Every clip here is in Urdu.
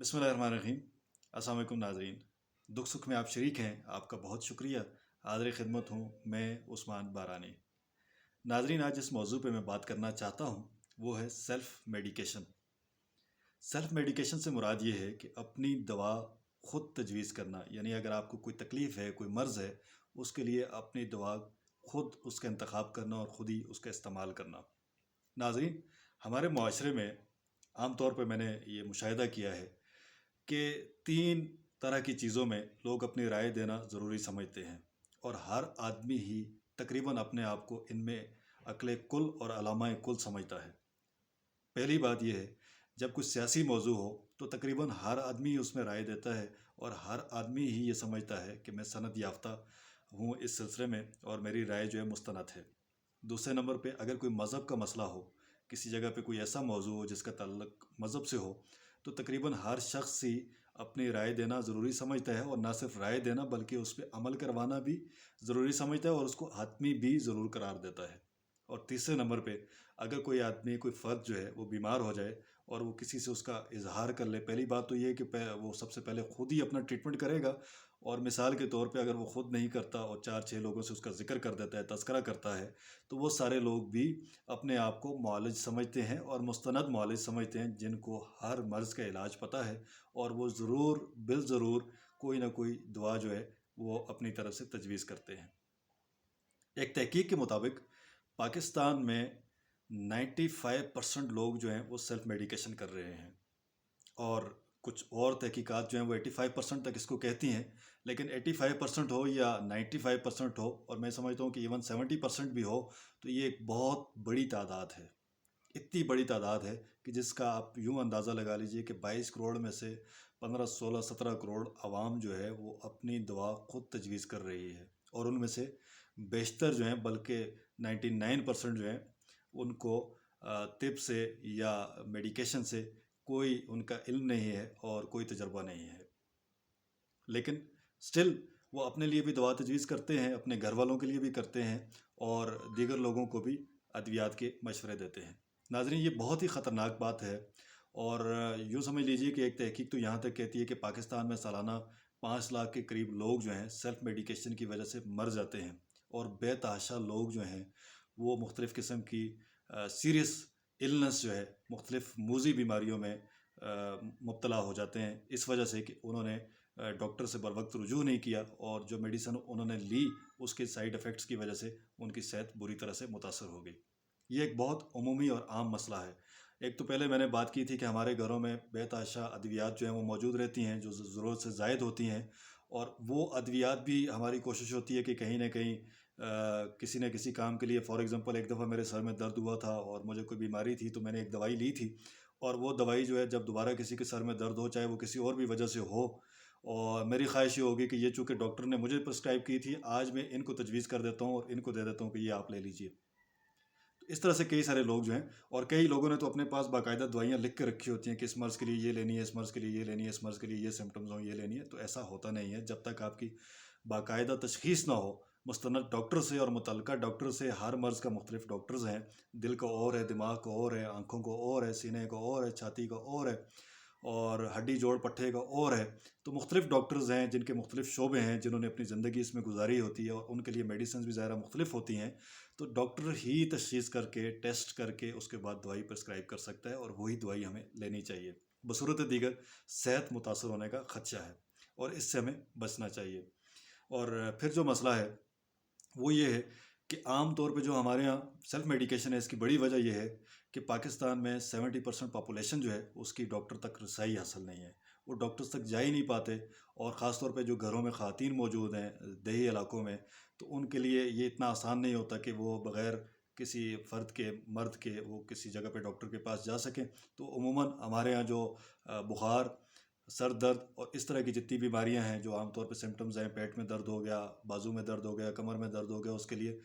بسم اللہ الرحمن الرحیم۔ السلام علیکم ناظرین، دکھ سکھ میں آپ شریک ہیں، آپ کا بہت شکریہ۔ حاضر خدمت ہوں میں عثمان بارانی۔ ناظرین، آج جس موضوع پہ میں بات کرنا چاہتا ہوں وہ ہے سیلف میڈیکیشن۔ سیلف میڈیکیشن سے مراد یہ ہے کہ اپنی دوا خود تجویز کرنا، یعنی اگر آپ کو کوئی تکلیف ہے، کوئی مرض ہے، اس کے لیے اپنی دوا خود اس کا انتخاب کرنا اور خود ہی اس کا استعمال کرنا۔ ناظرین، ہمارے معاشرے میں عام طور پہ میں نے یہ مشاہدہ کیا ہے کہ تین طرح کی چیزوں میں لوگ اپنی رائے دینا ضروری سمجھتے ہیں، اور ہر آدمی ہی تقریباً اپنے آپ کو ان میں عقل کل اور علامہ کل سمجھتا ہے۔ پہلی بات یہ ہے، جب کوئی سیاسی موضوع ہو تو تقریباً ہر آدمی اس میں رائے دیتا ہے، اور ہر آدمی ہی یہ سمجھتا ہے کہ میں سند یافتہ ہوں اس سلسلے میں اور میری رائے جو ہے مستند ہے۔ دوسرے نمبر پہ اگر کوئی مذہب کا مسئلہ ہو، کسی جگہ پہ کوئی ایسا موضوع ہو جس کا تعلق مذہب سے ہو، تو تقریباً ہر شخص ہی اپنی رائے دینا ضروری سمجھتا ہے، اور نہ صرف رائے دینا بلکہ اس پہ عمل کروانا بھی ضروری سمجھتا ہے، اور اس کو حتمی بھی ضرور قرار دیتا ہے۔ اور تیسرے نمبر پہ اگر کوئی آدمی، کوئی فرد جو ہے وہ بیمار ہو جائے اور وہ کسی سے اس کا اظہار کر لے، پہلی بات تو یہ ہے کہ وہ سب سے پہلے خود ہی اپنا ٹریٹمنٹ کرے گا، اور مثال کے طور پہ اگر وہ خود نہیں کرتا اور 4-6 لوگوں سے اس کا ذکر کر دیتا ہے، تذکرہ کرتا ہے، تو وہ سارے لوگ بھی اپنے آپ کو معالج سمجھتے ہیں اور مستند معالج سمجھتے ہیں، جن کو ہر مرض کا علاج پتہ ہے، اور وہ ضرور بالضرور کوئی نہ کوئی دعا جو ہے وہ اپنی طرف سے تجویز کرتے ہیں۔ ایک تحقیق کے مطابق پاکستان میں 95% لوگ جو ہیں وہ سیلف میڈیکیشن کر رہے ہیں، اور کچھ اور تحقیقات جو ہیں وہ 85% تک اس کو کہتی ہیں، لیکن 85% ہو یا 95% ہو، اور میں سمجھتا ہوں کہ ایون 70% بھی ہو، تو یہ ایک بہت بڑی تعداد ہے۔ اتنی بڑی تعداد ہے کہ جس کا آپ یوں اندازہ لگا لیجئے کہ 22 کروڑ میں سے 15 16 17 کروڑ عوام جو ہے وہ اپنی دعا خود تجویز کر رہی ہے، اور ان میں سے بیشتر جو ہیں، بلکہ 99% جو ہیں، ان کو طب سے یا میڈیکیشن سے کوئی ان کا علم نہیں ہے اور کوئی تجربہ نہیں ہے، لیکن سٹل وہ اپنے لیے بھی دوا تجویز کرتے ہیں، اپنے گھر والوں کے لیے بھی کرتے ہیں، اور دیگر لوگوں کو بھی ادویات کے مشورے دیتے ہیں۔ ناظرین، یہ بہت ہی خطرناک بات ہے، اور یوں سمجھ لیجئے کہ ایک تحقیق تو یہاں تک کہتی ہے کہ پاکستان میں سالانہ 5 لاکھ کے قریب لوگ جو ہیں سیلف میڈیکیشن کی وجہ سے مر جاتے ہیں، اور بے تحاشا لوگ جو ہیں وہ مختلف قسم کی سیریس النس جو ہے، مختلف موذی بیماریوں میں مبتلا ہو جاتے ہیں، اس وجہ سے کہ انہوں نے ڈاکٹر سے بر وقت رجوع نہیں کیا، اور جو میڈیسن انہوں نے لی اس کے سائیڈ افیکٹس کی وجہ سے ان کی صحت بری طرح سے متاثر ہو گئی۔ یہ ایک بہت عمومی اور عام مسئلہ ہے۔ ایک تو پہلے میں نے بات کی تھی کہ ہمارے گھروں میں بے تحاشا ادویات جو ہیں وہ موجود رہتی ہیں، جو ضرورت سے زائد ہوتی ہیں، اور وہ ادویات بھی ہماری کوشش ہوتی ہے کہ کہیں نہ کہیں کسی نہ کسی کام کے لیے، فار ایگزامپل ایک دفعہ میرے سر میں درد ہوا تھا اور مجھے کوئی بیماری تھی، تو میں نے ایک دوائی لی تھی، اور وہ دوائی جو ہے جب دوبارہ کسی کے سر میں درد ہو، چاہے وہ کسی اور بھی وجہ سے ہو، اور میری خواہش یہ ہوگی کہ یہ چونکہ ڈاکٹر نے مجھے پرسکرائب کی تھی، آج میں ان کو تجویز کر دیتا ہوں اور ان کو دے دیتا ہوں کہ یہ آپ لے لیجئے۔ تو اس طرح سے کئی سارے لوگ جو ہیں، اور کئی لوگوں نے تو اپنے پاس باقاعدہ دوائیاں لکھ کے رکھی ہوتی ہیں کہ اس مرض کے لیے یہ لینی ہے، اس مرض کے لیے یہ لینی ہے، اس مرض کے لیے یہ سمٹمز ہوں، یہ لینی ہے۔ تو ایسا ہوتا نہیں ہے جب تک آپ کی باقاعدہ تشخیص نہ ہو مستند ڈاکٹر سے، اور متعلقہ ڈاکٹر سے۔ ہر مرض کا مختلف ڈاکٹرز ہیں، دل کا اور ہے، دماغ کا اور ہے، آنکھوں کو اور ہے، سینے کا اور ہے، چھاتی کا اور ہے، اور ہڈی جوڑ پٹھے کا اور ہے۔ تو مختلف ڈاکٹرز ہیں جن کے مختلف شعبے ہیں، جنہوں نے اپنی زندگی اس میں گزاری ہوتی ہے، اور ان کے لیے میڈیسنز بھی ظاہرہ مختلف ہوتی ہیں۔ تو ڈاکٹر ہی تشخیص کر کے، ٹیسٹ کر کے، اس کے بعد دوائی پرسکرائب کر سکتا ہے، اور وہی دوائی ہمیں لینی چاہیے۔ بصورت دیگر صحت متاثر ہونے کا خدشہ ہے، اور اس سے ہمیں بچنا چاہیے۔ اور پھر جو مسئلہ ہے وہ یہ ہے کہ عام طور پہ جو ہمارے ہاں سیلف میڈیکیشن ہے، اس کی بڑی وجہ یہ ہے کہ پاکستان میں 70% پاپولیشن جو ہے اس کی ڈاکٹر تک رسائی حاصل نہیں ہے، وہ ڈاکٹرز تک جا ہی نہیں پاتے، اور خاص طور پہ جو گھروں میں خواتین موجود ہیں دیہی علاقوں میں، تو ان کے لیے یہ اتنا آسان نہیں ہوتا کہ وہ بغیر کسی فرد کے، مرد کے، وہ کسی جگہ پہ ڈاکٹر کے پاس جا سکیں۔ تو عموماً ہمارے ہاں جو بخار، سر درد اور اس طرح کی جتنی بیماریاں ہیں جو عام طور پہ سمٹمز ہیں، پیٹ میں درد ہو گیا، بازو میں درد ہو گیا، کمر میں درد ہو گیا، اس کے لیے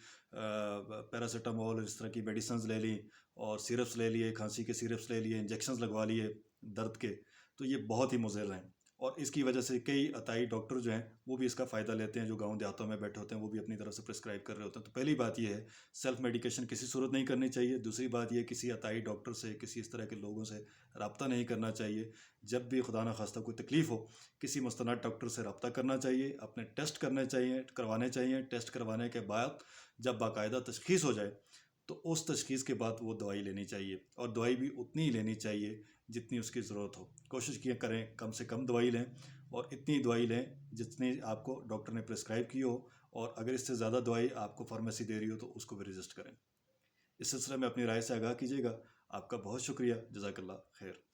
پیراسیٹامول اس طرح کی میڈیسنز لے لیں، اور سیرپس لے لیے، کھانسی کے سیرپس لے لیے، انجیکشنز لگوا لیے درد کے، تو یہ بہت ہی مضر ہیں۔ اور اس کی وجہ سے کئی عطائی ڈاکٹر جو ہیں وہ بھی اس کا فائدہ لیتے ہیں، جو گاؤں دیہاتوں میں بیٹھے ہوتے ہیں وہ بھی اپنی طرف سے پرسکرائب کر رہے ہوتے ہیں۔ تو پہلی بات یہ ہے سیلف میڈیکیشن کسی صورت نہیں کرنی چاہیے۔ دوسری بات یہ کسی عطائی ڈاکٹر سے، کسی اس طرح کے لوگوں سے رابطہ نہیں کرنا چاہیے۔ جب بھی خدا نخواستہ کوئی تکلیف ہو کسی مستند ڈاکٹر سے رابطہ کرنا چاہیے، اپنے ٹیسٹ کروانے چاہیے۔ ٹیسٹ کروانے کے بعد جب باقاعدہ تشخیص ہو جائے تو اس تشخیص کے بعد وہ دوائی لینی چاہیے، اور دوائی بھی اتنی ہی لینی چاہیے جتنی اس کی ضرورت ہو۔ کوشش کیا کریں کم سے کم دوائی لیں، اور اتنی دوائی لیں جتنی آپ کو ڈاکٹر نے پرسکرائب کی ہو، اور اگر اس سے زیادہ دوائی آپ کو فارمیسی دے رہی ہو تو اس کو بھی رجسٹ کریں۔ اس سلسلے میں اپنی رائے سے آگاہ کیجیے گا۔ آپ کا بہت شکریہ، جزاک اللہ خیر۔